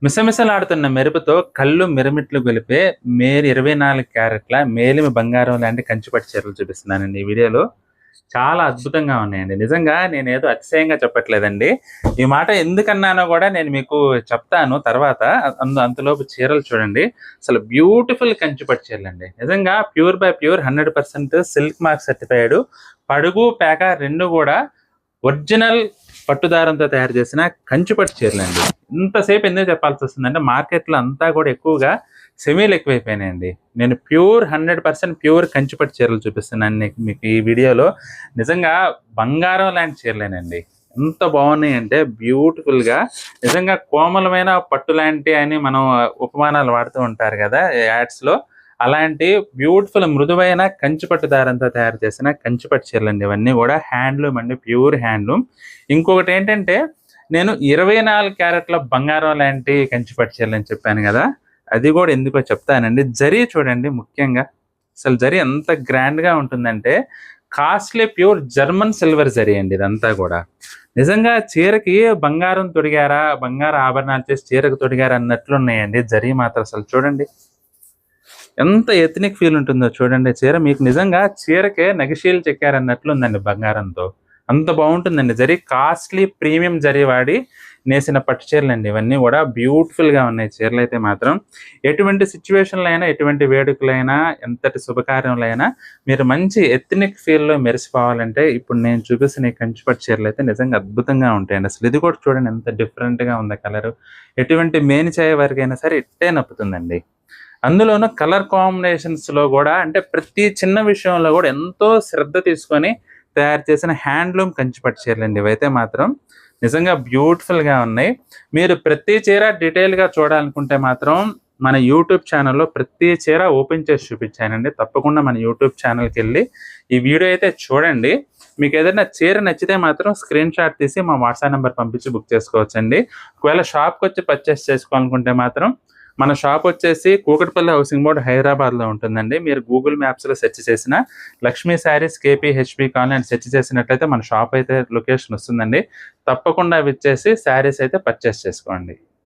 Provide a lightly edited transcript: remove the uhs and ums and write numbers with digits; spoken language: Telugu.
మిసమిసలాడుతున్న మెరుపుతో కళ్ళు మిరమిట్లు గొలిపే 24 క్యారెట్ల మేలిమి బంగారం లాంటి కంచిపట్టు చీరలు చూపిస్తున్నానండి ఈ వీడియోలో. చాలా అద్భుతంగా ఉన్నాయండి. నిజంగా నేనేదో అతిశయంగా చెప్పట్లేదండి. ఈ మాట ఎందుకన్నానో గూడా నేను మీకు చెప్తాను తర్వాత. అంతలోపు చీరలు చూడండి. అసలు బ్యూటిఫుల్ కంచిపట్టు చీరలండి. నిజంగా pure by pure 100% silk mark certified. పడుగు, పేక 2 గూడా ఒరిజినల్ పట్టుదారంతో తయారు చేసిన కంచిపట్టు చీరలండి. ఇంతసేపు ఎందుకు చెప్పాల్సొస్తుందంటే మార్కెట్‌లో అంతా కూడా ఎక్కువగా సెమీలు ఎక్కువైపోయినాయండి. నేను ప్యూర్ 100% ప్యూర్ కంచిపట్టు చీరలు చూపిస్తున్నాను మీకు ఈ వీడియోలో. నిజంగా బంగారం లాంటి చీరలేనండి. ఎంత బాగున్నాయంటే బ్యూటిఫుల్‌గా, నిజంగా కోమలమైన పట్టు లాంటి అని మనం ఉపమానాలు వాడుతూ ఉంటారు కదా యాడ్స్‌లో. అలాంటి బ్యూటిఫుల్ మృదువైన కంచిపట్టు దారంతో తయారు చేసిన కంచిపట్టు చీరలండి ఇవన్నీ కూడా. హ్యాండ్లూమ్ అండి, ప్యూర్ హ్యాండ్లూమ్. ఇంకొకటి ఏంటంటే, నేను 24 క్యారెట్ల బంగారం లాంటి కంచిపట్టు చీరలని చెప్పాను కదా, అది కూడా ఎందుకో చెప్తానండి. జరీ చూడండి ముఖ్యంగా. అసలు జరీ ఎంత గ్రాండ్‌గా ఉంటుందంటే, costly pure German silver zari అండి ఇదంతా కూడా. నిజంగా చీరకి బంగారం తొడిగారా, బంగారు ఆభరణాలు చేసి చీరకు తొడిగారా అన్నట్లున్నాయండి జరీ మాత్రం. అసలు చూడండి ఎంత ఎథనిక్ ఫీల్ ఉంటుందో చూడండి చీర. మీకు నిజంగా చీరకే నగిషీలు చెక్కారన్నట్లు ఉందండి బంగారంతో. అంత బాగుంటుందండి జరీ. కాస్ట్లీ ప్రీమియం జరీ వాడి నేసిన పట్టు చీరలండి ఇవన్నీ కూడా. బ్యూటిఫుల్గా ఉన్నాయి చీరలు అయితే మాత్రం. ఎటువంటి సిచ్యువేషన్లో అయినా, ఎటువంటి వేడుకలైనా, ఎంతటి శుభకార్యంలో మీరు మంచి ఎథనిక్ ఫీల్లో మెరిసిపోవాలంటే ఇప్పుడు నేను చూపిస్తున్న ఈ కంచిపట్టు చీరలు అయితే నిజంగా అద్భుతంగా ఉంటాయండి. అసలు ఇది కూడా చూడండి ఎంత డిఫరెంట్గా ఉంది కలరు. ఎటువంటి మేనిచాయ వారికైనా సరే ఇట్టే నప్పుతుందండి. అందులోనూ కలర్ కాంబినేషన్స్‌లో గూడా, అంటే ప్రతి చిన్న విషయంలో గూడా ఎంతో శ్రద్ధ తీసుకొని తయారు చేసిన హ్యాండ్లూమ్ కంచిపట్టు చీరలండి ఇవైతే మాత్రం. నిజంగా బ్యూటిఫుల్‌గా ఉన్నాయి. మీరు ప్రతి చీర డీటెయిల్‌గా చూడాలనుకుంటే మాత్రం మన యూట్యూబ్ ఛానల్‌లో ప్రతి చీర ఓపెన్ చేసి చూపించానండి. తప్పకుండా మన యూట్యూబ్ ఛానల్‌కెళ్ళి ఈ వీడియో అయితే చూడండి. మీకు ఏదైనా చీర నచ్చితే మాత్రం స్క్రీన్ షాట్ తీసి మా వాట్సాప్ నెంబర్ పంపించి బుక్ చేసుకోవచ్చండి. ఒకవేళ షాప్‌కొచ్చి పర్చేస్ చేసుకోవాలనుకుంటే మాత్రం మన షాప్ వచ్చేసి కూకట్పల్లి హౌసింగ్ బోర్డ్ హైదరాబాద్లో ఉంటుందండి. మీరు గూగుల్ మ్యాప్స్లో సెర్చ్ చేసిన లక్ష్మీ శారీస్ కేపీహెచ్పి కాలనీ అని సెర్చ్ చేసినట్లయితే మన షాప్ అయితే లొకేషన్ వస్తుందండి. తప్పకుండా విచ్చేసి శారీస్ అయితే పర్చేస్ చేసుకోండి.